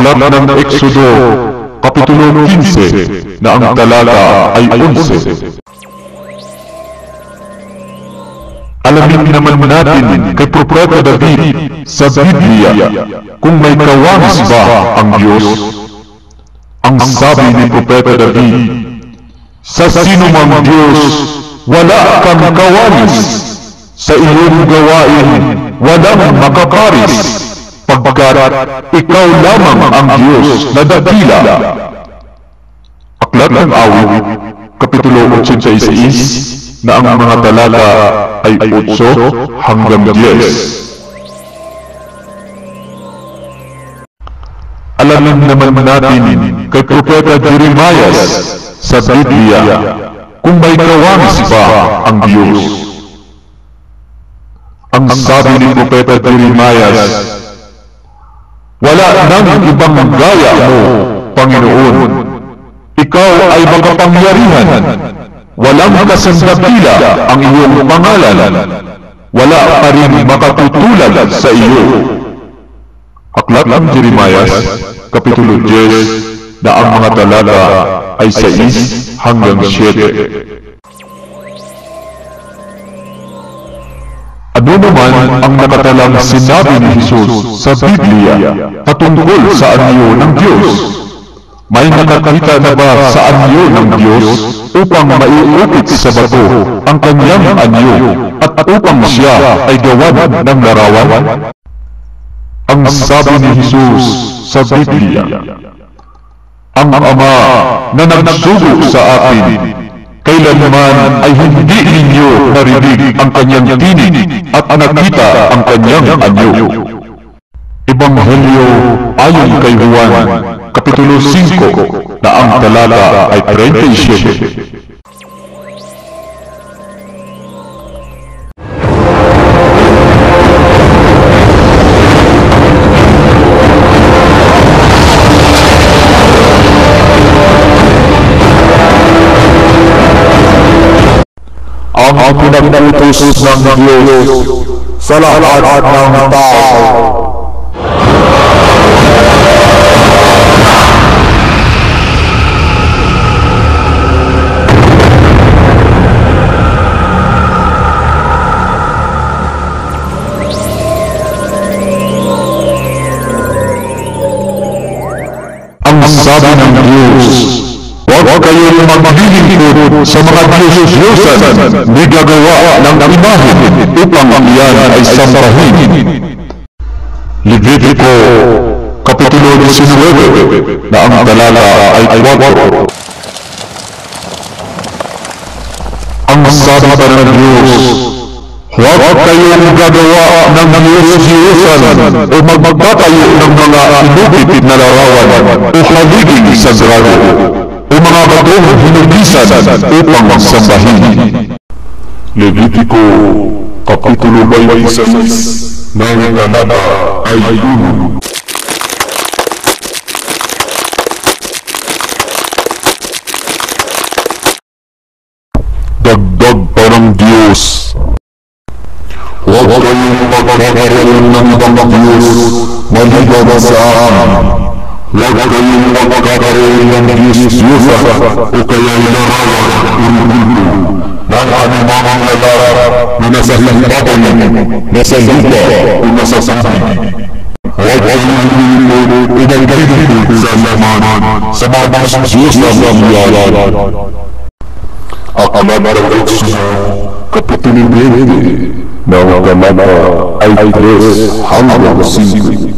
Aklat ng Exodo, Kapitulo 15, na ang talata ay 11. Alamin naman natin kay Propeta David sa Biblia kung may kawanis ba ang Diyos. Ang sabi ni Propeta David, sa sinumang Diyos wala kang kawanis, sa iyong gawain walang makaparis, pagkat ikaw lamang ang Diyos na dakila. Aklat ng Awit, Kapitulo 86, na ang mga talata ay 8 hanggang 10. Alamin naman natin kay Propeta Jeremias sa Biblia kung may kawanis ba ang Diyos. Ang sabi ni Propeta Jeremias, wala nang ibang gaya mo, Panginoon. Ikaw ay makapangyarihan. Walang kasandakila ang iyong pangalan. Wala pa rin makatutulad sa iyo. Aklat ng Jeremias, Kapitulo 10, na ang mga talata ay 6 hanggang 7. Ano naman ang nakatalang sinabi ni Jesus sa Biblia patungkol sa anyo ng Diyos? May nakakita na ba sa anyo ng Diyos upang maiupit sa bato ang kanyang anyo at upang siya ay gawan ng larawan? Ang sabi ni Jesus sa Biblia, ang Ama na nagsugo sa atin, kailanman ay hindi ninyo narinig ang kanyang tinig at nakita ang kanyang anyo. Ebanghelyo ayon kay Juan, Kapitulo 5, na ang talata ay 37. Ang pinag-utos ng Diyos sa lahat ng tao. Ang sabi ng Diyos, huwag kayong maglilingkod sa mga Diyos-Diyosan ni gagawa ng imahen upang ang iyan ay sambahin. Levitico, Kapitulo 19, na ang talata ay 4. Ang sabi pa ng Diyos, huwag kayong gagawa ng Diyos-Diyosan o magpatayo ng mga inupipit na larawan o haliging sagrado o mga batong hinugisan upang sambahin. Levitico, Kapitulo 26, na ang talata ay 1. Dagdag pa ng Diyos, huwag kayong magkakaroon ng ibang Diyos maliban sa akin. Huwag kayong magkakaroon ng Diyos-Diyosan o kaya larawan o multo ng anumang larawan na nasa langkatan, nasa lupa o nasa sangkap. Huwag kayong lilipod o maglilipod sa laman sa mga Diyos na pangyalan. Aklat ng Exodo, Kapitulo 20, na ang talata ay 3 hanggang 5.